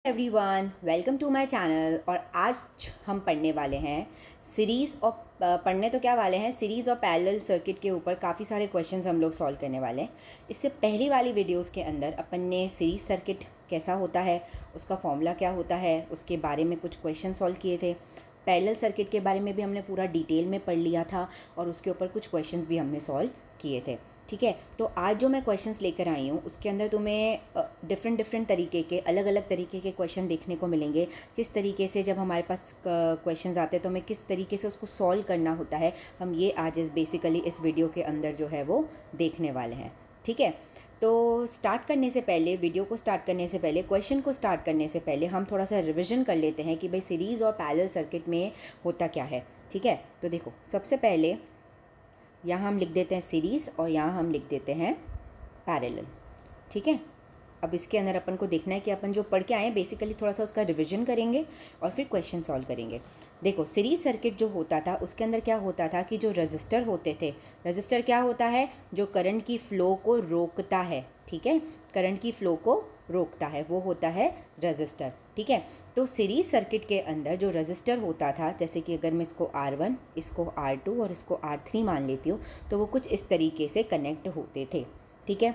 Everyone, welcome to my channel. और आज हम पढ़ने वाले हैं सीरीज़ ऑफ पढ़ने तो क्या वाले हैं सीरीज़ ऑफ पैरेलल सर्किट के ऊपर काफ़ी सारे क्वेश्चंस हम लोग सॉल्व करने वाले हैं। इससे पहली वाली वीडियोस के अंदर अपन ने सीरीज़ सर्किट कैसा होता है, उसका फॉर्मूला क्या होता है, उसके बारे में कुछ क्वेश्चन सॉल्व किए थे। पैरेलल सर्किट के बारे में भी हमने पूरा डिटेल में पढ़ लिया था और उसके ऊपर कुछ क्वेश्चंस भी हमने सॉल्व किए थे। ठीक है, तो आज जो मैं क्वेश्चंस लेकर आई हूँ उसके अंदर तुम्हें डिफरेंट तरीके के अलग अलग तरीके के क्वेश्चन देखने को मिलेंगे। किस तरीके से जब हमारे पास क्वेश्चंस आते हैं तो हमें किस तरीके से उसको सॉल्व करना होता है, हम ये आज बेसिकली इस वीडियो के अंदर जो है वो देखने वाले हैं। ठीक है, तो स्टार्ट करने से पहले, वीडियो को स्टार्ट करने से पहले, क्वेश्चन को स्टार्ट करने से पहले हम थोड़ा सा रिविजन कर लेते हैं कि भाई सीरीज़ और पैरेलल सर्किट में होता क्या है। ठीक है, तो देखो सबसे पहले यहाँ हम लिख देते हैं सीरीज़ और यहाँ हम लिख देते हैं पैरेलल। ठीक है, अब इसके अंदर अपन को देखना है कि अपन जो पढ़ के आए हैं बेसिकली थोड़ा सा उसका रिवीजन करेंगे और फिर क्वेश्चन सॉल्व करेंगे। देखो सीरीज सर्किट जो होता था उसके अंदर क्या होता था कि जो रजिस्टर होते थे, रजिस्टर क्या होता है, जो करंट की फ़्लो को रोकता है। ठीक है, करंट की फ़्लो को रोकता है वो होता है रजिस्टर। ठीक है, तो सीरीज सर्किट के अंदर जो रजिस्टर होता था, जैसे कि अगर मैं इसको R1, इसको R2 और इसको R3 मान लेती हूँ तो वो कुछ इस तरीके से कनेक्ट होते थे। ठीक है,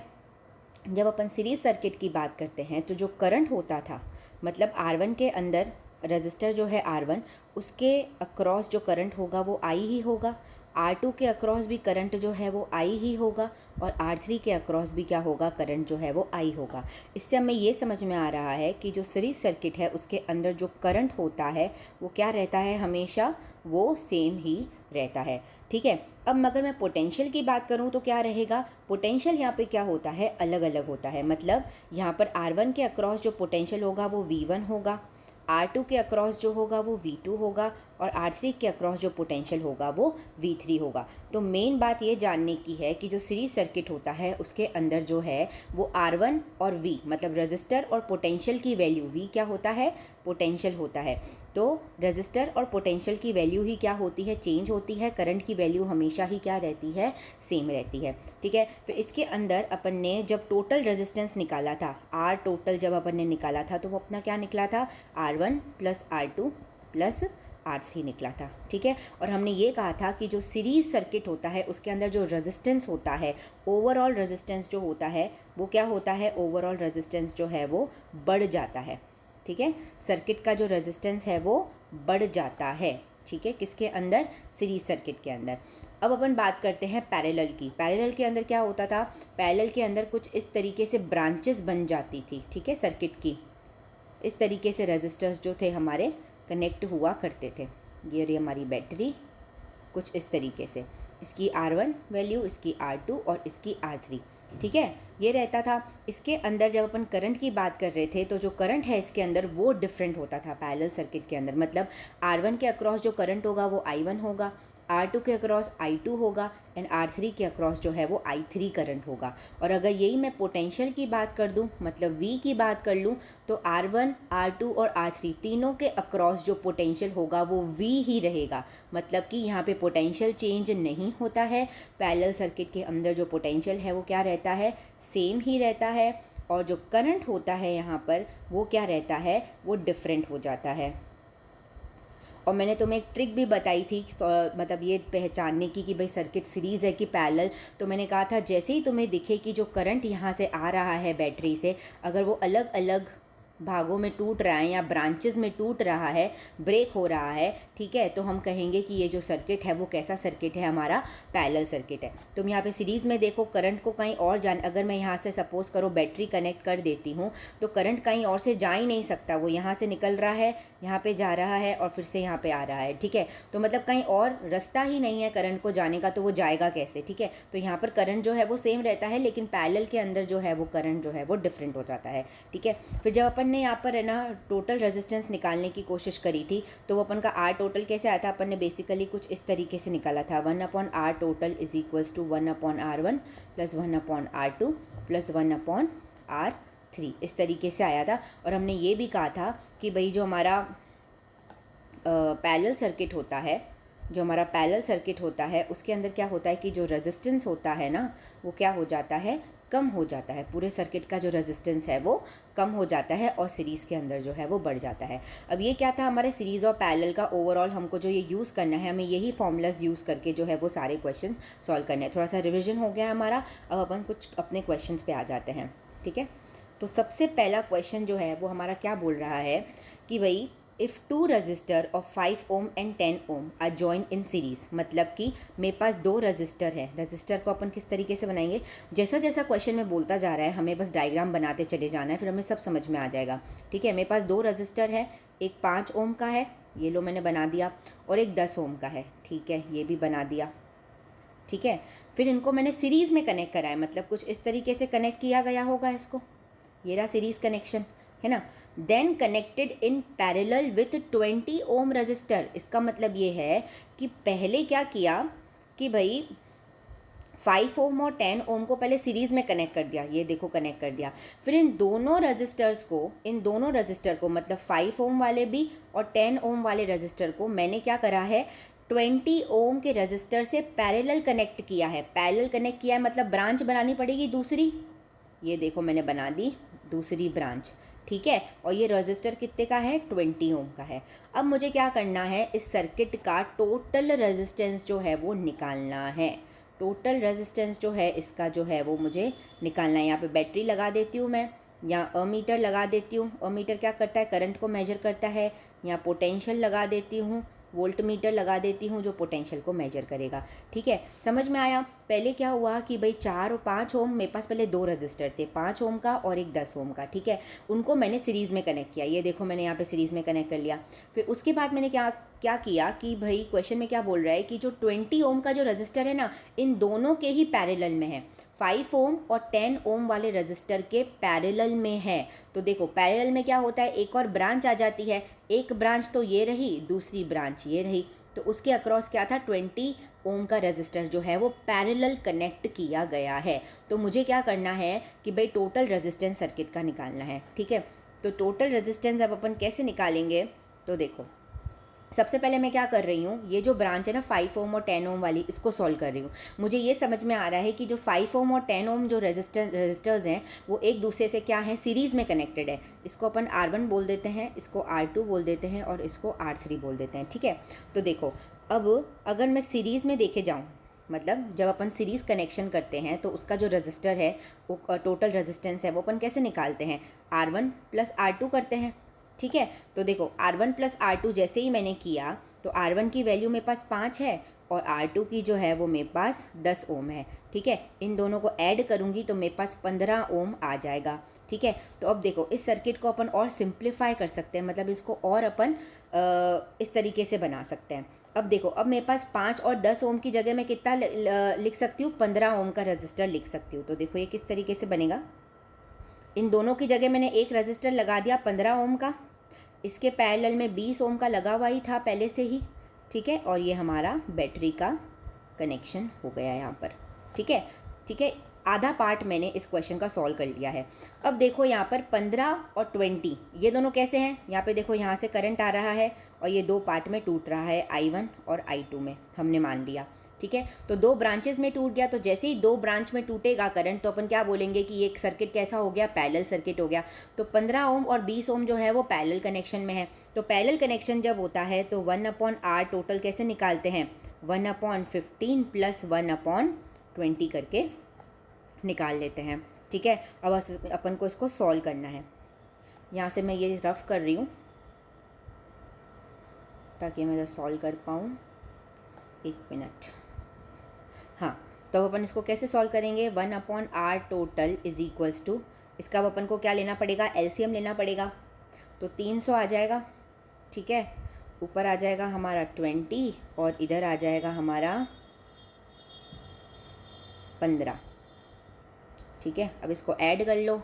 जब अपन सीरीज सर्किट की बात करते हैं तो जो करंट होता था, मतलब R1 के अंदर रजिस्टर जो है R1, उसके अक्रॉस जो करंट होगा वो I ही होगा। R2 के अक्रॉस भी करंट जो है वो I ही होगा और R3 के अक्रॉस भी क्या होगा, करंट जो है वो I होगा। इससे हमें ये समझ में आ रहा है कि जो सीरीज सर्किट है उसके अंदर जो करंट होता है वो क्या रहता है, हमेशा वो सेम ही रहता है। ठीक है, अब अगर मैं पोटेंशियल की बात करूं तो क्या रहेगा, पोटेंशियल यहाँ पे क्या होता है, अलग अलग होता है। मतलब यहाँ पर R1 के अक्रॉस जो पोटेंशियल होगा वो V1 होगा, R2 के अक्रॉस जो होगा वो V2 होगा और R3 के अक्रॉस जो पोटेंशियल होगा वो V3 होगा। तो मेन बात ये जानने की है कि जो सीरीज सर्किट होता है उसके अंदर जो है वो R1 और V, मतलब रजिस्टर और पोटेंशियल की वैल्यू, V क्या होता है, पोटेंशियल होता है। तो रजिस्टर और पोटेंशियल की वैल्यू ही क्या होती है, चेंज होती है। करंट की वैल्यू हमेशा ही क्या रहती है, सेम रहती है। ठीक है, फिर इसके अंदर अपन ने जब टोटल रेजिस्टेंस निकाला था, R टोटल जब अपन ने निकाला था तो वो अपना क्या निकला था, R1 plus R2 plus R3 निकला था। ठीक है, और हमने ये कहा था कि जो सीरीज सर्किट होता है उसके अंदर जो रेजिस्टेंस होता है, ओवरऑल रेजिस्टेंस जो होता है वो क्या होता है, ओवरऑल रेजिस्टेंस जो है वो बढ़ जाता है। ठीक है, सर्किट का जो रेजिस्टेंस है वो बढ़ जाता है। ठीक है, किसके अंदर, सीरीज सर्किट के अंदर। अब अपन बात करते हैं पैरेलल की। पैरेलल के अंदर क्या होता था, पैरेलल के अंदर कुछ इस तरीके से ब्रांचेस बन जाती थी। ठीक है, सर्किट की इस तरीके से रेजिस्टर्स जो थे हमारे कनेक्ट हुआ करते थे। ये रही हमारी बैटरी, कुछ इस तरीके से, इसकी R1 वैल्यू, इसकी R2 और इसकी R3। ठीक है, ये रहता था। इसके अंदर जब अपन करंट की बात कर रहे थे तो जो करंट है इसके अंदर वो डिफरेंट होता था पैरेलल सर्किट के अंदर। मतलब R1 के अक्रॉस जो करंट होगा वो I1 होगा, R2 के अक्रॉस I2 होगा एंड R3 के अक्रॉस जो है वो I3 करंट होगा। और अगर यही मैं पोटेंशियल की बात कर दूं, मतलब V की बात कर लूं, तो R1, R2 और R3 तीनों के अक्रॉस जो पोटेंशियल होगा वो V ही रहेगा। मतलब कि यहाँ पे पोटेंशियल चेंज नहीं होता है। पैरेलल सर्किट के अंदर जो पोटेंशियल है वो क्या रहता है, सेम ही रहता है। और जो करंट होता है यहाँ पर वो क्या रहता है, वो डिफरेंट हो जाता है। और मैंने तुम्हें एक ट्रिक भी बताई थी, मतलब ये पहचानने की कि भाई सर्किट सीरीज़ है कि पैरेलल। तो मैंने कहा था जैसे ही तुम्हें दिखे कि जो करंट यहाँ से आ रहा है बैटरी से, अगर वो अलग अलग भागों में टूट रहा है या ब्रांचेस में टूट रहा है, ब्रेक हो रहा है, ठीक है, तो हम कहेंगे कि ये जो सर्किट है वो कैसा सर्किट है, हमारा पैरेलल सर्किट है। तुम यहाँ पे सीरीज़ में देखो, करंट को कहीं और अगर मैं यहाँ से सपोज़ करो बैटरी कनेक्ट कर देती हूँ तो करंट कहीं और से जा ही नहीं सकता। वो यहाँ से निकल रहा है, यहाँ पे जा रहा है और फिर से यहाँ पे आ रहा है। ठीक है, तो मतलब कहीं और रास्ता ही नहीं है करंट को जाने का, तो वो जाएगा कैसे। ठीक है, तो यहाँ पर करंट जो है वो सेम रहता है लेकिन पैरेलल के अंदर जो है वो करंट जो है वो डिफरेंट हो जाता है। ठीक है, फिर जब अपन ने यहाँ पर है ना टोटल रेजिस्टेंस निकालने की कोशिश करी थी तो वो अपन का R टोटल कैसे आया था, अपन ने बेसिकली कुछ इस तरीके से निकाला था, 1/R total is equals to 1/R1 plus 1/R2 plus 1/R3, इस तरीके से आया था। और हमने ये भी कहा था कि भाई जो हमारा पैरेलल सर्किट होता है, जो हमारा पैरेलल सर्किट होता है उसके अंदर क्या होता है कि जो रेजिस्टेंस होता है ना वो क्या हो जाता है, कम हो जाता है, पूरे सर्किट का जो रेजिस्टेंस है वो कम हो जाता है और सीरीज़ के अंदर जो है वो बढ़ जाता है। अब ये क्या था हमारे सीरीज़ और पैरेलल का ओवरऑल हमको जो ये यूज़ करना है, हमें यही फॉर्मूलाज यूज़ करके जो है वो सारे क्वेश्चन सॉल्व करने हैं। थोड़ा सा रिविजन हो गया हमारा, अब अपन कुछ अपने क्वेश्चन पे आ जाते हैं। ठीक है, तो सबसे पहला क्वेश्चन जो है वो हमारा क्या बोल रहा है कि भाई if two resistor of 5 ohm and 10 ohm are join in series, मतलब कि मेरे पास 2 रजिस्टर हैं। रजिस्टर को अपन किस तरीके से बनाएंगे, जैसा जैसा क्वेश्चन में बोलता जा रहा है हमें बस डायग्राम बनाते चले जाना है, फिर हमें सब समझ में आ जाएगा। ठीक है, मेरे पास 2 रजिस्टर है, एक 5 ओम का है, ये लो मैंने बना दिया, और एक 10 ओम का है। ठीक है, ये भी बना दिया। ठीक है, फिर इनको मैंने सीरीज़ में कनेक्ट करा है, मतलब कुछ इस तरीके से कनेक्ट किया गया होगा इसको, ये रहा सीरीज़ कनेक्शन, है ना। Then connected in parallel with 20 ohm resistor, इसका मतलब ये है कि पहले क्या किया कि भाई 5 ओम और 10 ओम को पहले सीरीज़ में कनेक्ट कर दिया, ये देखो कनेक्ट कर दिया। फिर इन दोनों रजिस्टर को मतलब 5 ओम वाले भी और 10 ओम वाले रजिस्टर को मैंने क्या करा है, 20 ओम के रजिस्टर से पैरेलल कनेक्ट किया है। पैरेलल कनेक्ट किया है मतलब ब्रांच बनानी पड़ेगी दूसरी, ये देखो मैंने बना दी दूसरी ब्रांच। ठीक है, और ये रजिस्टर कितने का है, 20 ओम का है। अब मुझे क्या करना है, इस सर्किट का टोटल रेजिस्टेंस जो है वो निकालना है। टोटल रेजिस्टेंस जो है इसका जो है वो मुझे निकालना है। यहाँ पे बैटरी लगा देती हूँ मैं, यहाँ अमीटर लगा देती हूँ। अमीटर क्या करता है, करंट को मेजर करता है। यहाँ पोटेंशियल लगा देती हूँ, वोल्ट मीटर लगा देती हूँ जो पोटेंशियल को मेजर करेगा। ठीक है, समझ में आया। पहले क्या हुआ कि भाई 4 और 5 ओम, मेरे पास पहले 2 रजिस्टर थे, 5 ओम का और एक 10 ओम का। ठीक है, उनको मैंने सीरीज़ में कनेक्ट किया, ये देखो मैंने यहाँ पे सीरीज़ में कनेक्ट कर लिया। फिर उसके बाद मैंने क्या किया कि भाई क्वेश्चन में क्या बोल रहा है कि जो 20 ओम का जो रजिस्टर है ना, इन दोनों के ही पैरेलल में है। 5 ओम और 10 ओम वाले रजिस्टर के पैरेलल में है। तो देखो पैरेलल में क्या होता है, एक और ब्रांच आ जाती है। एक ब्रांच तो ये रही, दूसरी ब्रांच ये रही, तो उसके अक्रॉस क्या था, 20 ओम का रजिस्टर जो है वो पैरेलल कनेक्ट किया गया है। तो मुझे क्या करना है कि भाई टोटल रेजिस्टेंस सर्किट का निकालना है। ठीक है, तो टोटल रेजिस्टेंस अब अपन कैसे निकालेंगे, तो देखो सबसे पहले मैं क्या कर रही हूँ, ये जो ब्रांच है ना 5 ओम और 10 ओम वाली, इसको सॉल्व कर रही हूँ। मुझे ये समझ में आ रहा है कि जो 5 ओम और 10 ओम जो रजिस्टर्स हैं वो एक दूसरे से क्या है, सीरीज़ में कनेक्टेड है। इसको अपन R1 बोल देते हैं, इसको R2 बोल देते हैं और इसको R3 बोल देते हैं। ठीक है, तो देखो अब अगर मैं सीरीज़ में देखे जाऊँ, मतलब जब अपन सीरीज़ कनेक्शन करते हैं तो उसका जो रजिस्टर है वो टोटल रेजिस्टेंस है वो अपन कैसे निकालते हैं, R1 + R2 करते हैं। ठीक है, तो देखो R1 + R2 जैसे ही मैंने किया तो R1 की वैल्यू मेरे पास 5 है और R2 की जो है वो मेरे पास 10 ओम है। ठीक है, इन दोनों को ऐड करूँगी तो मेरे पास 15 ओम आ जाएगा। ठीक है, तो अब देखो इस सर्किट को अपन और सिंप्लीफाई कर सकते हैं, मतलब इसको और अपन इस तरीके से बना सकते हैं। अब देखो, अब मेरे पास 5 और 10 ओम की जगह मैं कितना लिख सकती हूँ, 15 ओम का रजिस्टर लिख सकती हूँ। तो देखो ये किस तरीके से बनेगा, इन दोनों की जगह मैंने एक रजिस्टर लगा दिया 15 ओम का, इसके पैरेलल में 20 ओम का लगा हुआ ही था पहले से ही। ठीक है, और ये हमारा बैटरी का कनेक्शन हो गया यहाँ पर। ठीक है, ठीक है, आधा पार्ट मैंने इस क्वेश्चन का सॉल्व कर लिया है। अब देखो यहाँ पर 15 और 20 ये दोनों कैसे हैं, यहाँ पे देखो यहाँ से करंट आ रहा है और ये 2 पार्ट में टूट रहा है, I1 और I2 में हमने मान लिया। ठीक है, तो 2 ब्रांचेस में टूट गया, तो जैसे ही 2 ब्रांच में टूटेगा करंट तो अपन क्या बोलेंगे कि ये सर्किट कैसा हो गया, पैरेलल सर्किट हो गया। तो 15 ओम और 20 ओम जो है वो पैरेलल कनेक्शन में है। तो पैरेलल कनेक्शन जब होता है तो 1/R टोटल कैसे निकालते हैं, 1/15 + 1/20 करके निकाल लेते हैं। ठीक है, अब अपन को इसको सॉल्व करना है। यहाँ से मैं ये रफ कर रही हूँ ताकि मैं सॉल्व कर पाऊँ। 1 मिनट। हाँ, तो अपन इसको कैसे सॉल्व करेंगे, 1/R total is equals to, इसका अब अपन को क्या लेना पड़ेगा, एलसीएम लेना पड़ेगा। तो 300 आ जाएगा। ठीक है, ऊपर आ जाएगा हमारा 20 और इधर आ जाएगा हमारा 15। ठीक है, अब इसको ऐड कर लो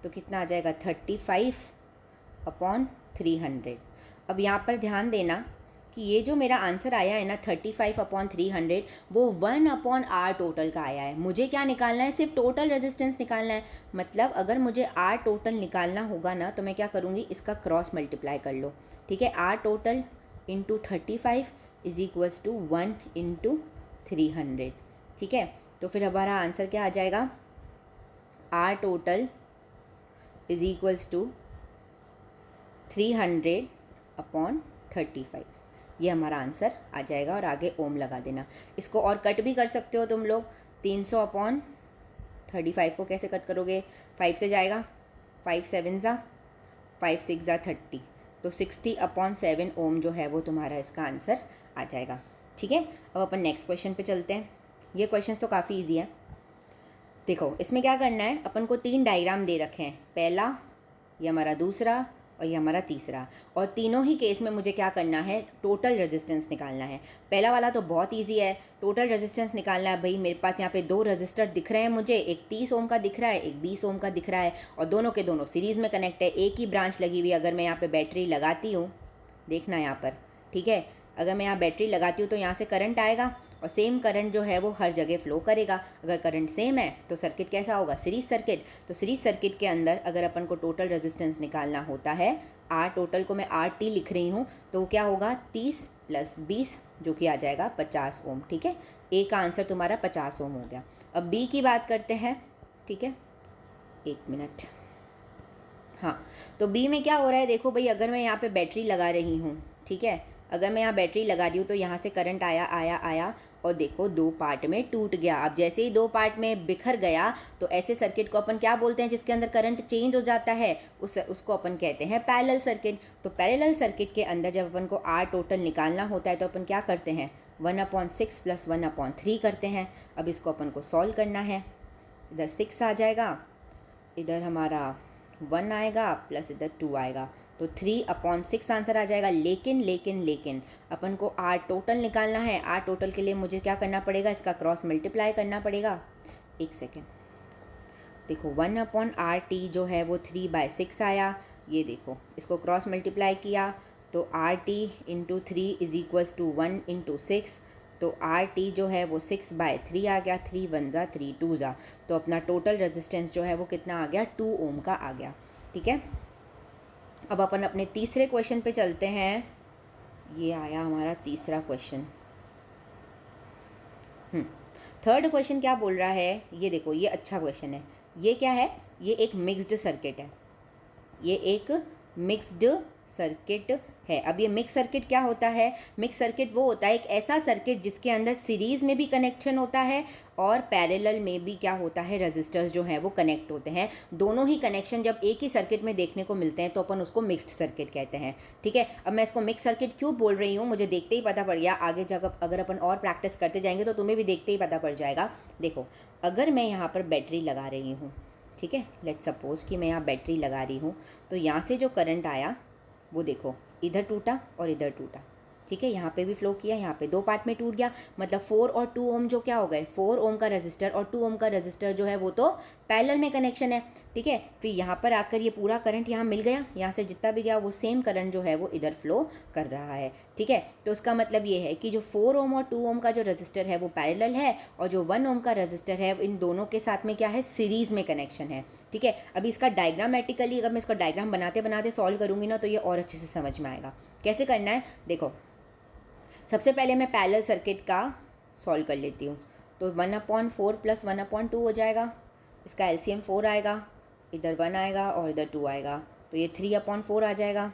तो कितना आ जाएगा, 35/300। अब यहाँ पर ध्यान देना कि ये जो मेरा आंसर आया है ना 35/300 वो 1/R टोटल का आया है। मुझे क्या निकालना है, सिर्फ टोटल रेजिस्टेंस निकालना है। मतलब अगर मुझे R टोटल निकालना होगा ना तो मैं क्या करूँगी, इसका क्रॉस मल्टीप्लाई कर लो। ठीक है, R total into 35 is equals to 1 × 300। ठीक है, तो फिर हमारा आंसर क्या आ जाएगा, R total is equals to 300/35। ये हमारा आंसर आ जाएगा और आगे ओम लगा देना। इसको और कट भी कर सकते हो तुम लोग। 300/35 को कैसे कट करोगे? 5 से जाएगा, 5 7 ज़ा 5 6 ज़ा 30, तो 60/7 ओम जो है वो तुम्हारा इसका आंसर आ जाएगा। ठीक है, अब अपन नेक्स्ट क्वेश्चन पे चलते हैं। ये क्वेश्चन तो काफ़ी ईजी है। देखो इसमें क्या करना है, अपन को 3 डायग्राम दे रखे हैं, पहला, ये हमारा दूसरा और ये हमारा तीसरा, और तीनों ही केस में मुझे क्या करना है, टोटल रेजिस्टेंस निकालना है। पहला वाला तो बहुत इजी है, टोटल रेजिस्टेंस निकालना है। भाई मेरे पास यहाँ पे 2 रजिस्टर दिख रहे हैं मुझे, एक 30 ओम का दिख रहा है, एक 20 ओम का दिख रहा है, और दोनों के दोनों सीरीज़ में कनेक्ट है, एक ही ब्रांच लगी हुई है। अगर मैं यहाँ पे बैटरी लगाती हूँ, देखना यहाँ पर, ठीक है, अगर मैं यहाँ बैटरी लगाती हूँ तो यहाँ से करंट आएगा, और सेम करंट जो है वो हर जगह फ्लो करेगा। अगर करंट सेम है तो सर्किट कैसा होगा, सीरीज सर्किट। तो सीरीज सर्किट के अंदर अगर अपन को टोटल रेजिस्टेंस निकालना होता है, आर टोटल को मैं आर टी लिख रही हूँ, तो क्या होगा 30 + 20 जो कि आ जाएगा 50 ओम। ठीक है, ए का आंसर तुम्हारा 50 ओम हो गया। अब बी की बात करते हैं। ठीक है, 1 मिनट। हाँ, तो बी में क्या हो रहा है, देखो भाई, अगर मैं यहाँ पे बैटरी लगा रही हूँ, ठीक है, अगर मैं यहाँ बैटरी लगा रही हूँ तो यहाँ से करंट आया आया आया, और देखो 2 पार्ट में टूट गया। अब जैसे ही 2 पार्ट में बिखर गया, तो ऐसे सर्किट को अपन क्या बोलते हैं, जिसके अंदर करंट चेंज हो जाता है, उसको अपन कहते हैं पैरेलल सर्किट। तो पैरेलल सर्किट के अंदर जब अपन को आर टोटल निकालना होता है तो अपन क्या करते हैं, 1/6 + 1/3 करते हैं। अब इसको अपन को सॉल्व करना है। इधर 6 आ जाएगा, इधर हमारा 1 आएगा, प्लस इधर 2 आएगा, तो 3/6 आंसर आ जाएगा। लेकिन अपन को आर टोटल निकालना है। आर टोटल के लिए मुझे क्या करना पड़ेगा, इसका क्रॉस मल्टीप्लाई करना पड़ेगा। 1 सेकेंड, देखो 1/RT जो है वो 3/6 आया। ये देखो, इसको क्रॉस मल्टीप्लाई किया तो RT × 3 = 1 × 6, तो RT जो है वो 6/3 आ गया। 3 1 ज़ा 3 2 ज़ा, तो अपना टोटल रेजिस्टेंस जो है वो कितना आ गया, 2 ओम का आ गया। ठीक है, अब अपन अपने तीसरे क्वेश्चन पे चलते हैं। ये आया हमारा तीसरा क्वेश्चन। थर्ड क्वेश्चन क्या बोल रहा है, ये देखो, ये अच्छा क्वेश्चन है। ये क्या है, ये एक मिक्स्ड सर्किट है, ये एक मिक्स्ड सर्किट है। अब ये मिक्स सर्किट क्या होता है, मिक्स सर्किट वो होता है एक ऐसा सर्किट जिसके अंदर सीरीज़ में भी कनेक्शन होता है और पैरेलल में भी क्या होता है, रेजिस्टर्स जो हैं वो कनेक्ट होते हैं। दोनों ही कनेक्शन जब एक ही सर्किट में देखने को मिलते हैं तो अपन उसको मिक्स्ड सर्किट कहते हैं। ठीक है, अब मैं इसको मिक्स सर्किट क्यों बोल रही हूँ, मुझे देखते ही पता पड़ गया। आगे जगह अगर अपन और प्रैक्टिस करते जाएंगे तो तुम्हें भी देखते ही पता पड़ जाएगा। देखो, अगर मैं यहाँ पर बैटरी लगा रही हूँ, ठीक है, लेट्स सपोज कि मैं यहाँ बैटरी लगा रही हूँ, तो यहाँ से जो करंट आया वो देखो इधर टूटा और इधर टूटा। ठीक है, यहाँ पे भी फ्लो किया, यहाँ पे 2 पार्ट में टूट गया। मतलब 4 और 2 ओम जो क्या हो गए, 4 ओम का रजिस्टर और 2 ओम का रजिस्टर जो है वो तो पैरेलल में कनेक्शन है। ठीक है, फिर यहाँ पर आकर ये पूरा करंट यहाँ मिल गया, यहाँ से जितना भी गया वो सेम करंट जो है वो इधर फ्लो कर रहा है। ठीक है, तो उसका मतलब ये है कि जो 4 ओम और 2 ओम का जो रजिस्टर है वो पैरेलल है, और जो 1 ओम का रजिस्टर है इन दोनों के साथ में क्या है, सीरीज़ में कनेक्शन है। ठीक है, अभी इसका डायग्रामेटिकली अगर मैं इसका डायग्राम बनाते बनाते सॉल्व करूँगी ना तो ये और अच्छे से समझ में आएगा। कैसे करना है, देखो, सबसे पहले मैं पैरेलल सर्किट का सॉल्व कर लेती हूँ। तो 1/4 + 1/2 हो जाएगा, इसका एलसीएम 4 आएगा, इधर 1 आएगा और इधर 2 आएगा, तो ये 3/4 आ जाएगा।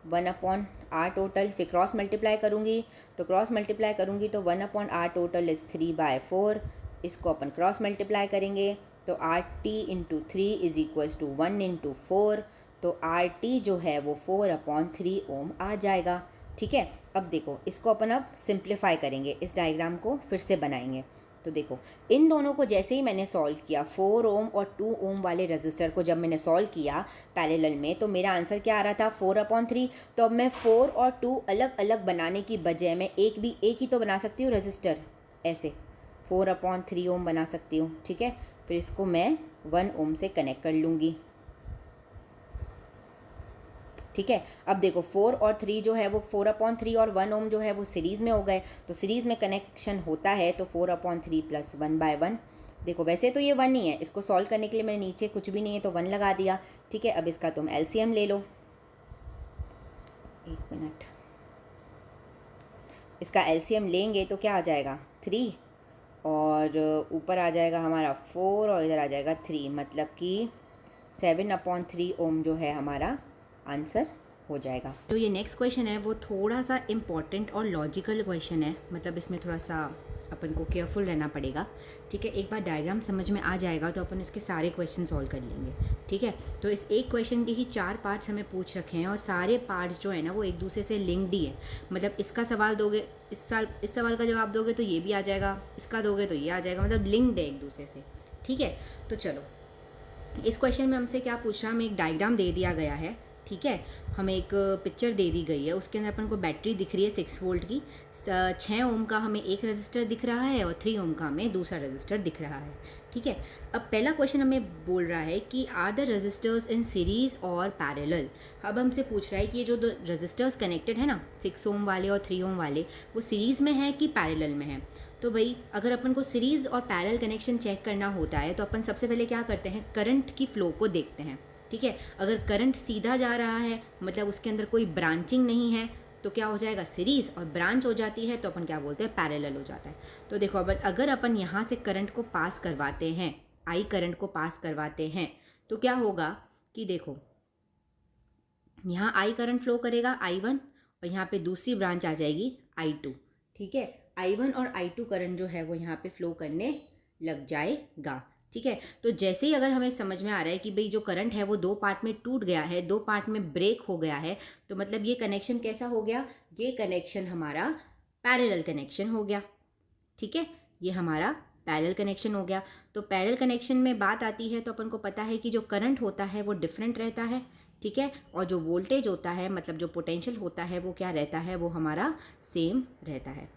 1/R टोटल, फिर क्रॉस मल्टीप्लाई करूँगी, तो क्रॉस मल्टीप्लाई करूँगी तो 1/R टोटल इज़ 3/4। इसको अपन क्रॉस मल्टीप्लाई करेंगे तो RT × 3 = 1 × 4, तो RT जो है वो 4/3 ओम आ जाएगा। ठीक है, अब देखो, इसको अपन अब सिंप्लीफाई करेंगे, इस डायग्राम को फिर से बनाएंगे। तो देखो, इन दोनों को जैसे ही मैंने सॉल्व किया, 4 ओम और 2 ओम वाले रजिस्टर को जब मैंने सॉल्व किया पैरेलल में, तो मेरा आंसर क्या आ रहा था, 4/3। तो अब मैं 4 और 2 अलग अलग बनाने की बजाय मैं एक ही तो बना सकती हूँ रजिस्टर, ऐसे 4/3 ओम बना सकती हूँ। ठीक है, फिर इसको मैं 1 ओम से कनेक्ट कर लूँगी। ठीक है, अब देखो 4 और 3 जो है वो 4/3 और 1 ओम जो है वो सीरीज़ में हो गए, तो सीरीज़ में कनेक्शन होता है तो 4/3 + 1/1। देखो वैसे तो ये 1 ही है, इसको सॉल्व करने के लिए मैंने नीचे कुछ भी नहीं है तो 1 लगा दिया। ठीक है, अब इसका तुम एलसीएम ले लो। 1 मिनट, इसका एलसीएम लेंगे तो क्या आ जाएगा, 3 और ऊपर आ जाएगा हमारा 4 और इधर आ जाएगा 3, मतलब कि 7/3 ओम जो है हमारा आंसर हो जाएगा। तो ये नेक्स्ट क्वेश्चन है वो थोड़ा सा इम्पॉर्टेंट और लॉजिकल क्वेश्चन है, मतलब इसमें थोड़ा सा अपन को केयरफुल रहना पड़ेगा। ठीक है, एक बार डायग्राम समझ में आ जाएगा तो अपन इसके सारे क्वेश्चन सॉल्व कर लेंगे। ठीक है, तो इस एक क्वेश्चन के ही 4 पार्ट्स हमें पूछ रखे हैं और सारे पार्ट्स जो है ना वो एक दूसरे से लिंक्ड ही है। मतलब इसका सवाल दोगे, इस सवाल का जवाब दोगे तो ये भी आ जाएगा, इसका दोगे तो ये आ जाएगा, मतलब लिंक्ड है एक दूसरे से। ठीक है, तो चलो इस क्वेश्चन में हमसे क्या पूछ रहा है, हमें एक डायग्राम दे दिया गया है। ठीक है, हमें एक पिक्चर दे दी गई है, उसके अंदर अपन को बैटरी दिख रही है 6 वोल्ट की, 6 ओम का हमें एक रजिस्टर दिख रहा है और 3 ओम का हमें दूसरा रजिस्टर दिख रहा है। ठीक है, अब पहला क्वेश्चन हमें बोल रहा है कि are the resistors in series और पैरेलल। अब हमसे पूछ रहा है कि ये जो दो रजिस्टर्स कनेक्टेड है ना, 6 ओम वाले और 3 ओम वाले, वो सीरीज़ में है कि पैरेलल में है। तो भाई अगर अपन को सीरीज़ और पैरेलल कनेक्शन चेक करना होता है तो अपन सबसे पहले क्या करते हैं, करंट की फ़्लो को देखते हैं। ठीक है, अगर करंट सीधा जा रहा है मतलब उसके अंदर कोई ब्रांचिंग नहीं है तो क्या हो जाएगा, सीरीज़, और ब्रांच हो जाती है तो अपन क्या बोलते हैं, पैरेलल हो जाता है। तो देखो अगर अपन यहाँ से करंट को पास करवाते हैं, आई करंट को पास करवाते हैं तो क्या होगा कि देखो यहाँ आई करंट फ्लो करेगा I1 और यहाँ पे दूसरी ब्रांच आ जाएगी I2। ठीक है, I1 और I2 करंट जो है वो यहाँ पे फ्लो करने लग जाएगा। ठीक है, तो जैसे ही अगर हमें समझ में आ रहा है कि भाई जो करंट है वो 2 पार्ट में टूट गया है, 2 पार्ट में ब्रेक हो गया है, तो मतलब ये कनेक्शन कैसा हो गया, ये कनेक्शन हमारा पैरेलल कनेक्शन हो गया। ठीक है, ये हमारा पैरेलल कनेक्शन हो गया। तो पैरेलल कनेक्शन में बात आती है तो अपन को पता है कि जो करंट होता है वो डिफरेंट रहता है। ठीक है, और जो वोल्टेज होता है मतलब जो पोटेंशियल होता है वो क्या रहता है, वो हमारा सेम रहता है।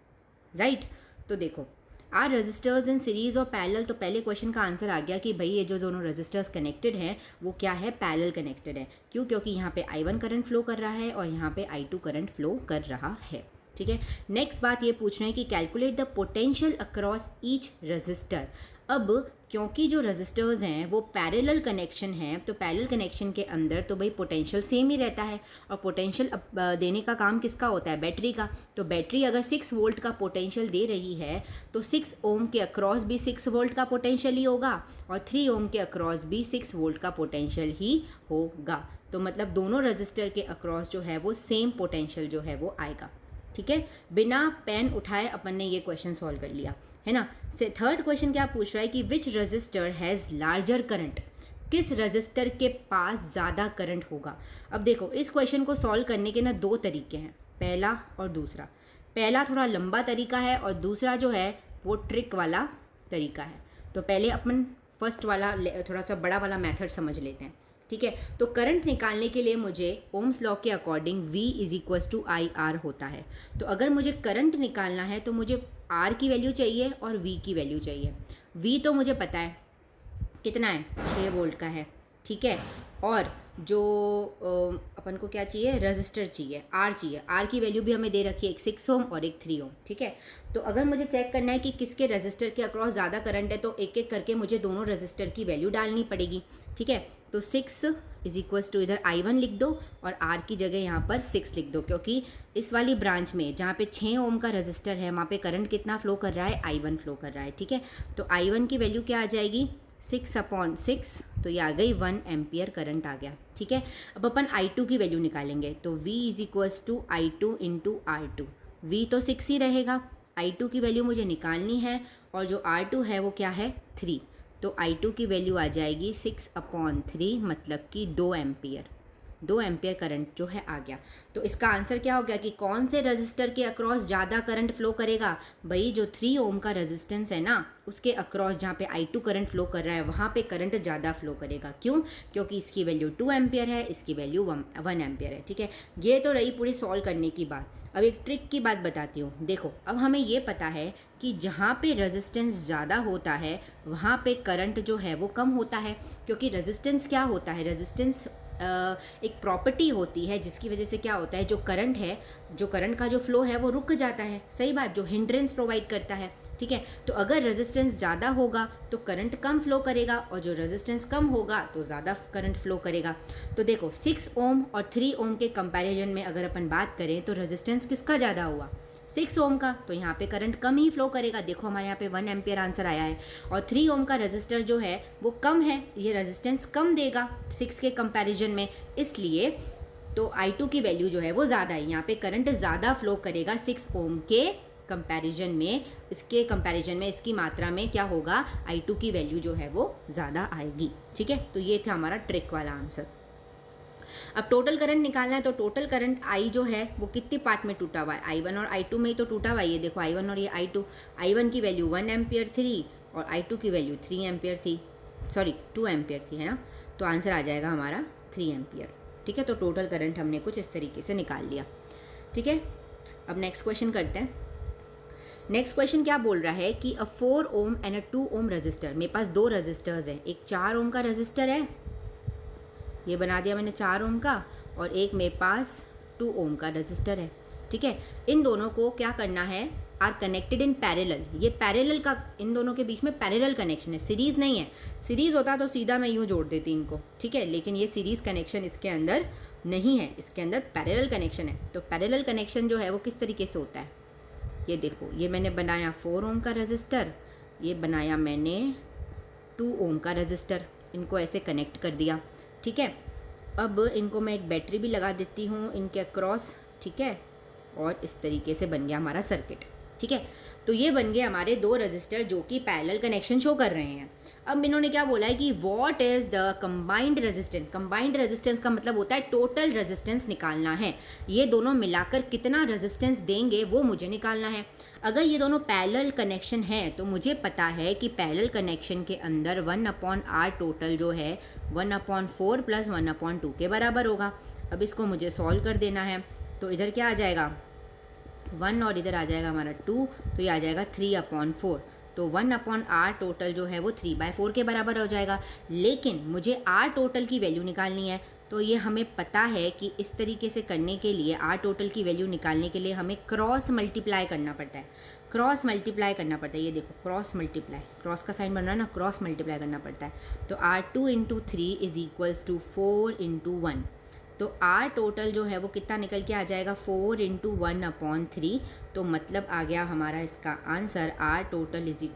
राइट, तो देखो आर रजिस्टर्स इन सीरीज और पैरेलल, तो पहले क्वेश्चन का आंसर आ गया कि भाई ये जो दोनों रजिस्टर्स कनेक्टेड हैं वो क्या है, पैरेलल कनेक्टेड है। क्यों, क्योंकि यहाँ पे I1 करंट फ्लो कर रहा है और यहाँ पे I2 करंट फ्लो कर रहा है। ठीक है, नेक्स्ट बात ये पूछ रहे हैं कि calculate the potential across each resistor. अब क्योंकि जो रजिस्टर्स हैं वो पैरेलल कनेक्शन हैं तो पैरेलल कनेक्शन के अंदर तो भाई पोटेंशियल सेम ही रहता है, और पोटेंशियल देने का काम किसका होता है, बैटरी का। तो बैटरी अगर 6 वोल्ट का पोटेंशियल दे रही है तो 6 ओम के अक्रॉस भी 6 वोल्ट का पोटेंशियल ही होगा और 3 ओम के अक्रॉस भी 6 वोल्ट का पोटेंशियल ही होगा। तो मतलब दोनों रजिस्टर के अक्रॉस जो है वो सेम पोटेंशियल जो है वो आएगा। ठीक है, बिना पेन उठाए अपन ने ये क्वेश्चन सॉल्व कर लिया है ना। से थर्ड क्वेश्चन क्या पूछ रहा है कि विच रजिस्टर हैज़ लार्जर करंट, किस रजिस्टर के पास ज़्यादा करंट होगा। अब देखो इस क्वेश्चन को सॉल्व करने के ना 2 तरीके हैं, पहला और दूसरा। पहला थोड़ा लंबा तरीका है और दूसरा जो है वो ट्रिक वाला तरीका है। तो पहले अपन फर्स्ट वाला थोड़ा सा बड़ा वाला मेथड समझ लेते हैं। ठीक है, तो करंट निकालने के लिए मुझे ओम्स लॉ के अकॉर्डिंग V = IR होता है। तो अगर मुझे करंट निकालना है तो मुझे R की वैल्यू चाहिए और V की वैल्यू चाहिए। V तो मुझे पता है कितना है, 6 वोल्ट का है। ठीक है, और जो अपन को क्या चाहिए, रजिस्टर चाहिए, R चाहिए। R की वैल्यू भी हमें दे रखी है, एक 6 ओम और एक 3 ओम। ठीक है, तो अगर मुझे चेक करना है कि किसके रजिस्टर के अक्रॉस ज़्यादा करंट है तो एक एक करके मुझे दोनों रजिस्टर की वैल्यू डालनी पड़ेगी। ठीक है, तो 6 = इधर I1 लिख दो और R की जगह यहाँ पर 6 लिख दो, क्योंकि इस वाली ब्रांच में जहाँ पे 6 ओम का रजिस्टर है वहाँ पे करंट कितना फ्लो कर रहा है, I1 फ्लो कर रहा है। ठीक है, तो I1 की वैल्यू क्या आ जाएगी, 6/6, तो ये आ गई 1 एम्पियर करंट आ गया। ठीक है, अब अपन I2 की वैल्यू निकालेंगे तो V = I2 × R2। V तो 6 ही रहेगा, I2 की वैल्यू मुझे निकालनी है और जो R2 है वो क्या है, 3। तो I2 की वैल्यू आ जाएगी 6/3, मतलब कि 2 एम्पियर। 2 एम्पियर करंट जो है आ गया। तो इसका आंसर क्या हो गया कि कौन से रजिस्टर के अक्रॉस ज़्यादा करंट फ्लो करेगा, भाई जो 3 ओम का रेजिस्टेंस है ना उसके अक्रॉस जहाँ पे I2 करंट फ्लो कर रहा है वहाँ पे करंट ज़्यादा फ्लो करेगा। क्यों, क्योंकि इसकी वैल्यू 2 एम्पियर है, इसकी वैल्यू 1 एम्पियर है। ठीक है, ये तो रही पूरी सॉल्व करने की बात। अब एक ट्रिक की बात बताती हूँ। देखो अब हमें ये पता है कि जहाँ पे रेजिस्टेंस ज़्यादा होता है वहाँ पे करंट जो है वो कम होता है, क्योंकि रेजिस्टेंस क्या होता है, रेजिस्टेंस एक प्रॉपर्टी होती है जिसकी वजह से क्या होता है, जो करंट है, जो करंट का जो फ्लो है वो रुक जाता है। सही बात, जो हिंड्रेंस प्रोवाइड करता है। ठीक है, तो अगर रेजिस्टेंस ज़्यादा होगा तो करंट कम फ्लो करेगा और जो रेजिस्टेंस कम होगा तो ज़्यादा करंट फ्लो करेगा। तो देखो 6 ओम और 3 ओम के कंपैरिजन में अगर अपन बात करें तो रेजिस्टेंस किसका ज़्यादा हुआ, 6 ओम का, तो यहाँ पे करंट कम ही फ्लो करेगा। देखो हमारे यहाँ पे 1 एम्पियर आंसर आया है। और 3 ओम का रेजिस्टर जो है वो कम है, ये रेजिस्टेंस कम देगा 6 के कंपैरिजन में, इसलिए तो I2 की वैल्यू जो है वो ज़्यादा है। यहाँ पे करंट ज़्यादा फ्लो करेगा 6 ओम के कंपैरिजन में, इसके कंपैरिजन में इसकी मात्रा में क्या होगा, I2 की वैल्यू जो है वो ज़्यादा आएगी। ठीक है, तो ये था हमारा ट्रिक वाला आंसर। अब टोटल करंट निकालना है, तो टोटल करंट I जो है वो कितने पार्ट में टूटा हुआ है, I1 और I2 में ही तो टूटा हुआ है। ये देखो I1 और ये I2, I1 की वैल्यू 1 एम्पियर थी और I2 की वैल्यू 3 एम्पियर थी, सॉरी 2 एम्पियर थी, है ना। तो आंसर आ जाएगा हमारा 3 एम्पियर। ठीक है, तो टोटल करंट हमने कुछ इस तरीके से निकाल लिया। ठीक है, अब नेक्स्ट क्वेश्चन करते हैं। नेक्स्ट क्वेश्चन क्या बोल रहा है कि अ 4 ohm and a 2 ohm resistor, मेरे पास 2 रजिस्टर्स हैं, एक 4 ओम का रजिस्टर है, ये बना दिया मैंने 4 ओम का, और एक मेरे पास 2 ओम का रजिस्टर है। ठीक है, इन दोनों को क्या करना है, आर कनेक्टेड इन पैरेलल। ये पैरेलल का, इन दोनों के बीच में पैरेलल कनेक्शन है, सीरीज़ नहीं है। सीरीज़ होता तो सीधा मैं यूँ जोड़ देती इनको, ठीक है, लेकिन ये सीरीज़ कनेक्शन इसके अंदर नहीं है, इसके अंदर पैरेलल कनेक्शन है। तो पैरेलल कनेक्शन जो है वो किस तरीके से होता है, ये देखो, ये मैंने बनाया 4 ओम का रजिस्टर, ये बनाया मैंने 2 ओम का रजिस्टर, इनको ऐसे कनेक्ट कर दिया। ठीक है, अब इनको मैं एक बैटरी भी लगा देती हूँ इनके अक्रॉस। ठीक है, और इस तरीके से बन गया हमारा सर्किट। ठीक है, तो ये बन गए हमारे 2 रजिस्टर जो कि पैरेलल कनेक्शन शो कर रहे हैं। अब इन्होंने क्या बोला है कि what is the combined resistance. Combined resistance का मतलब होता है टोटल रेजिस्टेंस निकालना है, ये दोनों मिलाकर कितना रेजिस्टेंस देंगे वो मुझे निकालना है। अगर ये दोनों पैरेलल कनेक्शन है तो मुझे पता है कि पैरेलल कनेक्शन के अंदर 1/R टोटल जो है 1/4 + 1/2 के बराबर होगा। अब इसको मुझे सॉल्व कर देना है, तो इधर क्या आ जाएगा 1 और इधर आ जाएगा हमारा 2, तो ये आ जाएगा 3/4। तो 1/R टोटल जो है वो 3/4 के बराबर हो जाएगा। लेकिन मुझे R टोटल की वैल्यू निकालनी है, तो ये हमें पता है कि इस तरीके से करने के लिए, R टोटल की वैल्यू निकालने के लिए हमें क्रॉस मल्टीप्लाई करना पड़ता है। क्रॉस मल्टीप्लाई करना पड़ता है, ये देखो क्रॉस मल्टीप्लाई, क्रॉस का साइन बन रहा है ना, क्रॉस मल्टीप्लाई करना पड़ता है। तो R2 × 3 = 4 × 1। तो R टोटल जो है वो कितना निकल के आ जाएगा 4 × 1/3। तो मतलब आ गया हमारा इसका आंसर R टोटल =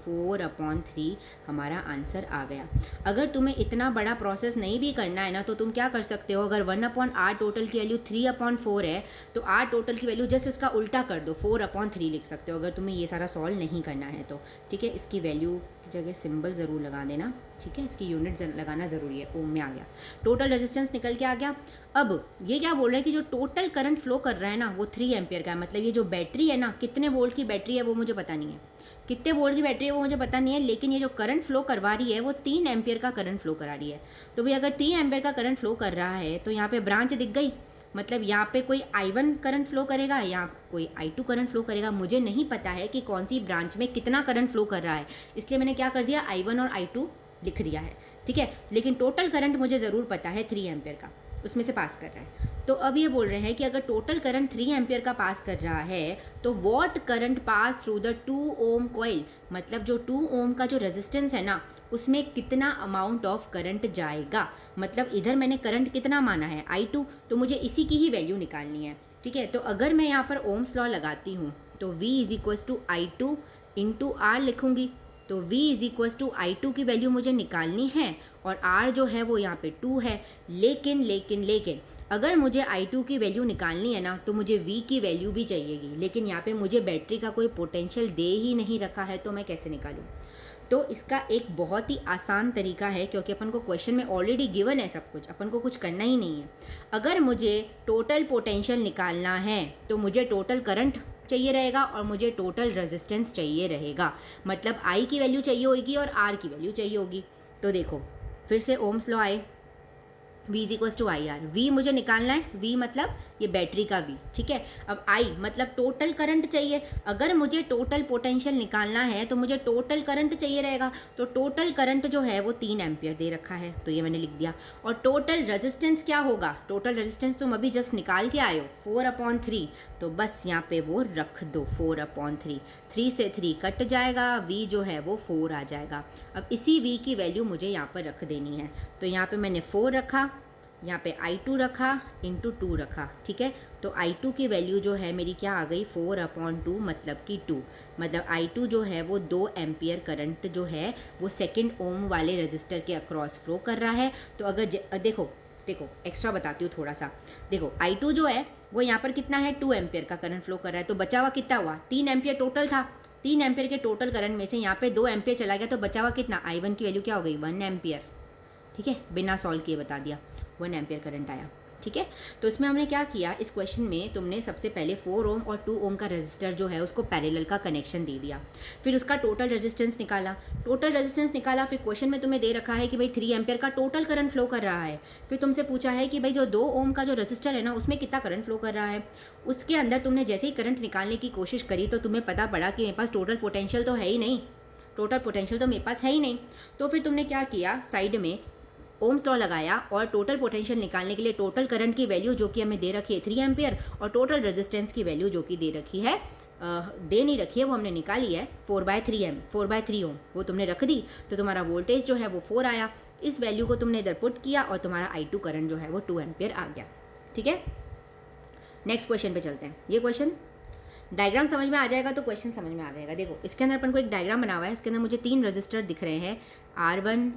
4/3 हमारा आंसर आ गया। अगर तुम्हें इतना बड़ा प्रोसेस नहीं भी करना है ना, तो तुम क्या कर सकते हो, अगर 1/R टोटल की वैल्यू 3/4 है तो R टोटल की वैल्यू जस्ट इसका उल्टा कर दो, 4/3 लिख सकते हो, अगर तुम्हें ये सारा सॉल्व नहीं करना है तो। ठीक है, इसकी वैल्यू की जगह सिंबल ज़रूर लगा देना। ठीक है, इसकी यूनिट लगाना ज़रूरी है। ओम में आ गया, टोटल रेजिस्टेंस निकल के आ गया। अब ये क्या बोल रहे हैं कि जो टोटल करंट फ्लो कर रहा है ना वो 3 एम्पियर का है। मतलब ये जो बैटरी है ना, कितने वोल्ट की बैटरी है वो मुझे पता नहीं है, कितने वोल्ट की बैटरी है वो मुझे पता नहीं है, लेकिन ये जो करंट फ्लो करवा रही है वो 3 एम्पियर का करंट फ्लो करा रही है। तो भाई अगर 3 एम्पियर का करंट फ्लो कर रहा है तो यहाँ पे ब्रांच दिख गई, मतलब यहाँ पे कोई I1 करंट फ्लो करेगा या कोई I2 करंट फ्लो करेगा। मुझे नहीं पता है कि कौन सी ब्रांच में कितना करंट फ्लो कर रहा है, इसलिए मैंने क्या कर दिया, I1 और I2 लिख दिया है। ठीक है, लेकिन टोटल करंट मुझे ज़रूर पता है 3 एम्पियर का, उसमें से पास कर रहा है। तो अब ये बोल रहे हैं कि अगर टोटल करंट 3 एम्पियर का पास कर रहा है तो what current pass through the 2 ohm coil, मतलब जो 2 ओम का जो रेजिस्टेंस है ना उसमें कितना अमाउंट ऑफ करंट जाएगा। मतलब इधर मैंने करंट कितना माना है I2, तो मुझे इसी की ही वैल्यू निकालनी है। ठीक है, तो अगर मैं यहाँ पर ओम्स लॉ लगाती हूँ तो V = I2 × R लिखूँगी, तो V = I2 की वैल्यू मुझे निकालनी है और R जो है वो यहाँ पे 2 है। लेकिन अगर मुझे I2 की वैल्यू निकालनी है ना तो मुझे V की वैल्यू भी चाहिएगी, लेकिन यहाँ पे मुझे बैटरी का कोई पोटेंशियल दे ही नहीं रखा है, तो मैं कैसे निकालूँ। तो इसका एक बहुत ही आसान तरीका है, क्योंकि अपन को क्वेश्चन में ऑलरेडी गिवन है सब कुछ, अपन को कुछ करना ही नहीं है। अगर मुझे टोटल पोटेंशियल निकालना है तो मुझे टोटल करंट चाहिए रहेगा और मुझे टोटल रेजिस्टेंस चाहिए रहेगा, मतलब I की वैल्यू चाहिए होगी और R की वैल्यू चाहिए होगी। तो देखो फिर से ओम्स लॉ आए, V = IR। V मुझे निकालना है, V मतलब ये बैटरी का V। ठीक है, अब I मतलब टोटल करंट चाहिए। अगर मुझे टोटल पोटेंशियल निकालना है तो मुझे टोटल करंट चाहिए रहेगा, तो टोटल करंट जो है वो 3 एम्पियर दे रखा है, तो ये मैंने लिख दिया। और टोटल रेजिस्टेंस क्या होगा, टोटल रेजिस्टेंस तुम अभी जस्ट निकाल के आए हो 4/3, तो बस यहाँ पे वो रख दो 4/3। 3 से 3 कट जाएगा, V जो है वो 4 आ जाएगा। अब इसी V की वैल्यू मुझे यहाँ पर रख देनी है, तो यहाँ पे मैंने 4 रखा, यहाँ पे I2 रखा इंटू 2 रखा, ठीक है। तो I2 की वैल्यू जो है मेरी क्या आ गई 4/2 मतलब कि 2, मतलब I2 जो है वो 2 एम्पियर करंट जो है वो सेकेंड ओम वाले रजिस्टर के अक्रॉस फ्लो कर रहा है। तो अगर देखो एक्स्ट्रा बताती हूँ थोड़ा सा। देखो I2 जो है वो यहाँ पर कितना है 2 एम्पियर का करंट फ्लो कर रहा है, तो बचा हुआ कितना हुआ 3 एम्पियर टोटल था। 3 एम्पियर के टोटल करंट में से यहाँ पे 2 एम्पियर चला गया, तो बचा हुआ कितना I1 की वैल्यू क्या हो गई 1 एम्पियर, ठीक है। बिना सॉल्व किए बता दिया 1 एम्पियर करंट आया, ठीक है। तो इसमें हमने क्या किया, इस क्वेश्चन में तुमने सबसे पहले 4 ओम और 2 ओम का रेजिस्टर जो है उसको पैरेलल का कनेक्शन दे दिया, फिर उसका टोटल रेजिस्टेंस निकाला। फिर क्वेश्चन में तुम्हें दे रखा है कि भाई 3 एम्पियर का टोटल करंट फ्लो कर रहा है। फिर तुमसे पूछा है कि भाई जो 2 ओम का जो रेजिस्टर है ना उसमें कितना करंट फ्लो कर रहा है। उसके अंदर तुमने जैसे ही करंट निकालने की कोशिश करी तो तुम्हें पता पड़ा कि मेरे पास टोटल पोटेंशियल तो है ही नहीं, तो फिर तुमने क्या किया, साइड में ओम्स लॉ लगाया और टोटल पोटेंशियल निकालने के लिए टोटल करंट की वैल्यू जो कि हमें दे रखी है 3 एम्पियर और टोटल रेजिस्टेंस की वैल्यू जो कि दे नहीं रखी है वो हमने निकाली है 4/3 ओम, वो तुमने रख दी। तो तुम्हारा वोल्टेज जो है वो 4 आया। इस वैल्यू को तुमने इधर पुट किया और तुम्हारा I2 करंट जो है वो 2 एम्पियर आ गया, ठीक है। नेक्स्ट क्वेश्चन पे चलते हैं। ये क्वेश्चन डायग्राम समझ में आ जाएगा तो क्वेश्चन समझ में आ जाएगा। देखो इसके अंदर अपन को एक डायग्राम बना हुआ है, इसके अंदर मुझे 3 रजिस्टर दिख रहे हैं, R1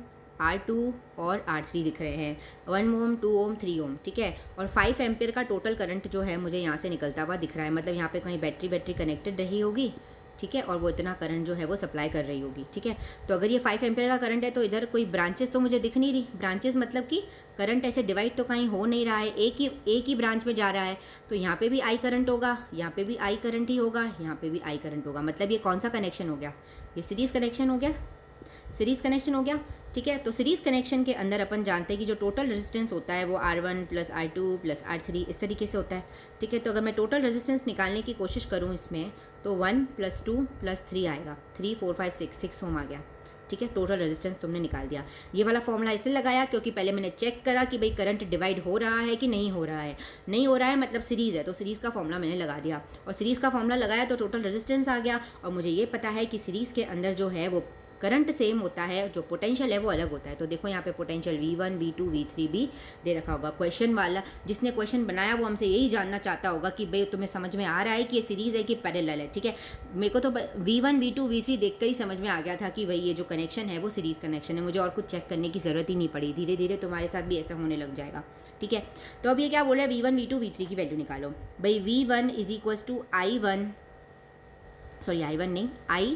R2 और R3 दिख रहे हैं, 1 ओम 2 ओम 3 ओम, ठीक है। और 5 एम्पियर का टोटल करंट जो है मुझे यहाँ से निकलता हुआ दिख रहा है, मतलब यहाँ पे कहीं बैटरी कनेक्टेड रही होगी, ठीक है, और वो इतना करंट जो है वो सप्लाई कर रही होगी, ठीक है। तो अगर ये 5 एम्पियर का करंट है तो इधर कोई ब्रांचेस तो मुझे दिख नहीं रही, ब्रांचेस मतलब कि करंट ऐसे डिवाइड तो कहीं हो नहीं रहा है, एक ही ब्रांच में जा रहा है। तो यहाँ पे भी I करंट होगा, यहाँ पे भी I करंट ही होगा, यहाँ पे भी I करंट होगा, मतलब ये कौन सा कनेक्शन हो गया, ये सीरीज़ कनेक्शन हो गया, ठीक है। तो सीरीज़ कनेक्शन के अंदर अपन जानते हैं कि जो टोटल रेजिस्टेंस होता है वो R1 + R2 + R3 इस तरीके से होता है, ठीक है। तो अगर मैं टोटल रेजिस्टेंस निकालने की कोशिश करूँ इसमें तो 1 + 2 + 3 आएगा, 3 4 5 6 ओम आ गया, ठीक है। टोटल रेजिस्टेंस तुमने निकाल दिया। ये वाला फॉर्मूला इसलिए लगाया क्योंकि पहले मैंने चेक करा कि भाई करंट डिवाइड हो रहा है कि नहीं हो रहा है, मतलब सीरीज़ है, तो सीरीज़ का फॉर्मूला मैंने लगा दिया और सीरीज़ का फॉर्मूला लगाया तो टोटल रेजिस्टेंस आ गया। और मुझे ये पता है कि सीरीज़ के अंदर जो है वो करंट सेम होता है, जो पोटेंशियल है वो अलग होता है। तो देखो यहाँ पे पोटेंशियल V1 V2 V3 भी दे रखा होगा। क्वेश्चन वाला जिसने क्वेश्चन बनाया वो हमसे यही जानना चाहता होगा कि भाई तुम्हें समझ में आ रहा है कि ये सीरीज़ है कि पैरेलल है, ठीक है। मेरे को तो V1 V2 V3 देख कर ही समझ में आ गया था कि भाई ये जो कनेक्शन है वो सीरीज़ कनेक्शन है, मुझे और कुछ चेक करने की ज़रूरत ही नहीं पड़ी। धीरे धीरे तुम्हारे साथ भी ऐसा होने लग जाएगा, ठीक है। तो अब ये क्या बोल रहा है, V1 V2 V3 की वैल्यू निकालो। भाई V1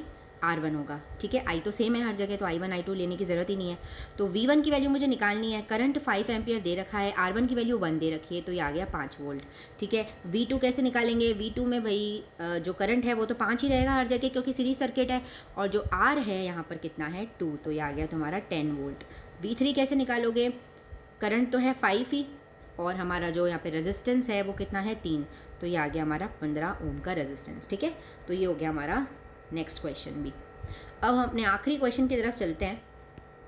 = I1 होगा, ठीक है। I तो सेम है हर जगह, तो I1 I2 लेने की ज़रूरत ही नहीं है। तो V1 की वैल्यू मुझे निकालनी है, करंट 5 एम्पियर दे रखा है, R1 की वैल्यू 1 दे रखी है, तो ये आ गया 5 वोल्ट, ठीक है। V2 कैसे निकालेंगे, V2 में भाई जो करंट है वो तो 5 ही रहेगा हर जगह क्योंकि सीरीज सर्किट है, और जो R है यहाँ पर कितना है 2, तो ये आ गया तुम्हारा 10 वोल्ट। V3 कैसे निकालोगे, करंट तो है 5 ही और हमारा जो यहाँ पे रेजिस्टेंस है वो कितना है 3, तो ये आ गया हमारा 15 ओम का रेजिस्टेंस, ठीक है। तो ये हो गया हमारा नेक्स्ट क्वेश्चन भी। अब हम अपने आखिरी क्वेश्चन की तरफ चलते हैं।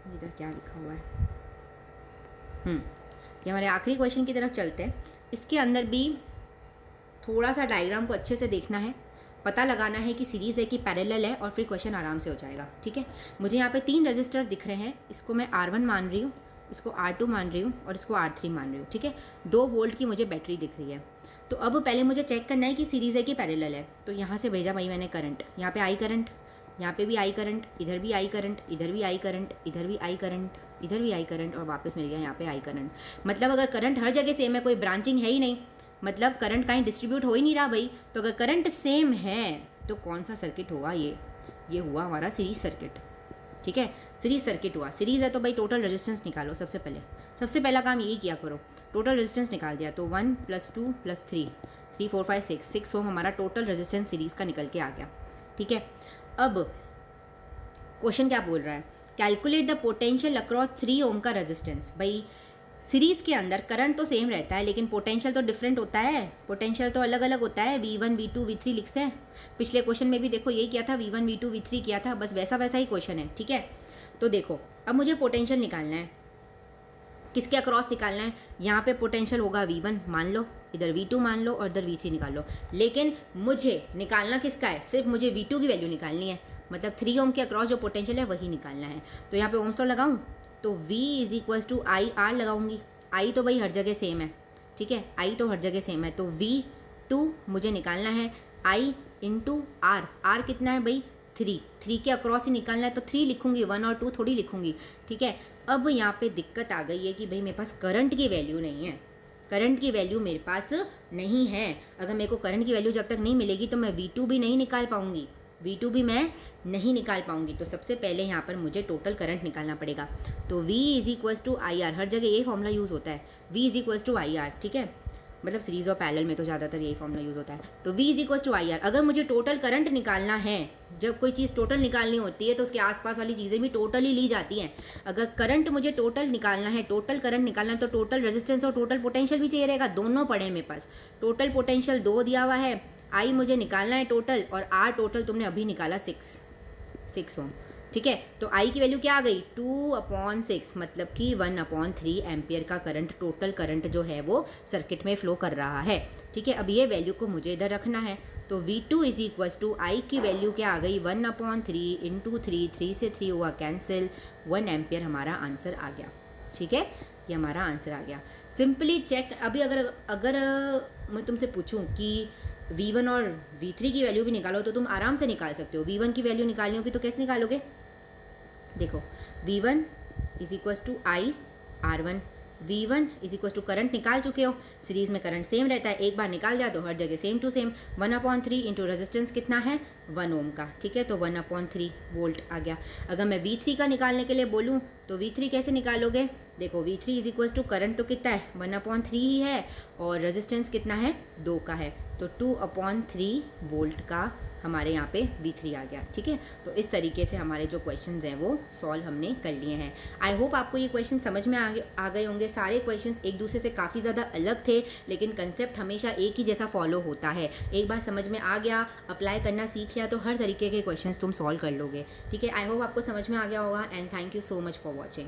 इधर क्या लिखा हुआ है, ये हमारे आखिरी क्वेश्चन की तरफ चलते हैं। इसके अंदर भी थोड़ा सा डायग्राम को अच्छे से देखना है, पता लगाना है कि सीरीज़ है कि पैरेलल है, और फिर क्वेश्चन आराम से हो जाएगा, ठीक है। मुझे यहाँ पे 3 रजिस्टर दिख रहे हैं, इसको मैं R1 मान रही हूँ, इसको R2 मान रही हूँ और इसको R3 मान रही हूँ, ठीक है। 2 वोल्ट की मुझे बैटरी दिख रही है। तो अब पहले मुझे चेक करना है कि सीरीज़ है कि पैरेलल है। तो यहाँ से भेजा भाई मैंने करंट, यहाँ पे I करंट, यहाँ पे भी I करंट, इधर भी I करंट, इधर भी I करंट, इधर भी I करंट, इधर भी I करंट, और वापस मिल गया यहाँ पे I करंट। मतलब अगर करंट हर जगह सेम है, कोई ब्रांचिंग है ही नहीं, मतलब करंट कहीं डिस्ट्रीब्यूट हो ही नहीं रहा भाई। तो अगर करंट सेम है तो कौन सा सर्किट हुआ, ये हुआ हमारा सीरीज सर्किट, ठीक है। सीरीज सर्किट हुआ, सीरीज़ है तो भाई टोटल रेजिस्टेंस निकालो। सबसे पहला काम यही किया करो, टोटल रेजिस्टेंस निकाल दिया। तो 1 + 2 + 3 3 4 5 6 ओम हमारा टोटल रेजिस्टेंस सीरीज़ का निकल के आ गया, ठीक है। अब क्वेश्चन क्या बोल रहा है, कैलकुलेट द पोटेंशियल अक्रॉस 3 ओम का रेजिस्टेंस। भाई सीरीज़ के अंदर करंट तो सेम रहता है लेकिन पोटेंशियल तो डिफरेंट होता है, पोटेंशियल तो अलग अलग होता है। V1 V2 V3 लिखते हैं, पिछले क्वेश्चन में भी देखो यही किया था, V1 V2 V3 किया था, बस वैसा ही क्वेश्चन है, ठीक है। तो देखो अब मुझे पोटेंशियल निकालना है, किसके अक्रॉस निकालना है, यहाँ पे पोटेंशियल होगा V1 मान लो, इधर V2 मान लो और इधर V3 निकाल लो। लेकिन मुझे निकालना किसका है, सिर्फ मुझे V2 की वैल्यू निकालनी है, मतलब 3 ओम के अक्रॉस जो पोटेंशियल है वही निकालना है। तो यहाँ पे ओम्स लॉ लगाऊँ तो V = IR लगाऊंगी। आई तो भाई हर जगह सेम है, ठीक है, आई तो हर जगह सेम है, तो V2 मुझे निकालना है आई इंटू आर। आर कितना है भाई 3, 3 के अक्रॉस ही निकालना है, तो 3 लिखूंगी, 1 और 2 थोड़ी लिखूंगी, ठीक है। अब यहाँ पे दिक्कत आ गई है कि भाई मेरे पास करंट की वैल्यू नहीं है, करंट की वैल्यू मेरे पास नहीं है। अगर मेरे को करंट की वैल्यू जब तक नहीं मिलेगी तो मैं V2 भी नहीं निकाल पाऊंगी, V2 भी मैं नहीं निकाल पाऊंगी। तो सबसे पहले यहाँ पर मुझे टोटल करंट निकालना पड़ेगा। तो V is equals to I R, हर जगह यही फॉर्मूला यूज़ होता है, V is equals to I R, ठीक है, मतलब सीरीज और पैरेलल में तो ज़्यादातर यही फॉर्मूला यूज़ होता है। तो V is equals to I R. अगर मुझे टोटल करंट निकालना है, जब कोई चीज़ टोटल निकालनी होती है तो उसके आसपास वाली चीज़ें भी टोटल ही ली जाती हैं। अगर करंट मुझे टोटल निकालना है, टोटल करंट निकालना है, तो टोटल रेजिस्टेंस और टोटल पोटेंशियल भी चाहिए रहेगा, दोनों पड़े हैं मेरे पास। टोटल पोटेंशियल 2 दिया हुआ है, आई मुझे निकालना है टोटल, और आर टोटल तुमने अभी निकाला 6 ओम, ठीक है। तो आई की वैल्यू क्या आ गई 2/6, मतलब कि 1/3 एम्पियर का करंट, टोटल करंट जो है वो सर्किट में फ्लो कर रहा है, ठीक है। अब ये वैल्यू को मुझे इधर रखना है। तो V2 इज इक्वल्स टू आई की वैल्यू क्या आ गई 1/3 इंटू 3 से 3 हुआ कैंसिल, 1 एम्पियर हमारा आंसर आ गया, ठीक है, ये हमारा आंसर आ गया। Simply check. अभी अगर मैं तुमसे पूछूं कि V1 और V3 की वैल्यू भी निकालो तो तुम आराम से निकाल सकते हो। V1 की वैल्यू निकालनी होगी तो कैसे निकालोगे, देखो V1 is equals to I R1, V1 is equals to current निकाल चुके हो, सीरीज में करंट सेम रहता है, एक बार निकाल जाए तो हर जगह same to same, 1/3 into resistance कितना है 1 ओम का, ठीक है, तो 1/3 वोल्ट आ गया। अगर मैं V3 का निकालने के लिए बोलूँ तो V3 कैसे निकालोगे, देखो V3 is equals to current तो कितना है 1/3 ही है, और रेजिस्टेंस कितना है 2 का है, तो 2/3 वोल्ट का हमारे यहाँ पे V3 आ गया, ठीक है। तो इस तरीके से हमारे जो क्वेश्चंस हैं वो सॉल्व हमने कर लिए हैं। आई होप आपको ये क्वेश्चन समझ में आ गए होंगे। सारे क्वेश्चंस एक दूसरे से काफ़ी ज़्यादा अलग थे, लेकिन कंसेप्ट हमेशा एक ही जैसा फॉलो होता है। एक बार समझ में आ गया, अप्लाई करना सीख लिया तो हर तरीके के क्वेश्चंस तुम सॉल्व कर लोगे, ठीक है। आई होप आपको समझ में आ गया होगा, and thank you so much for watching.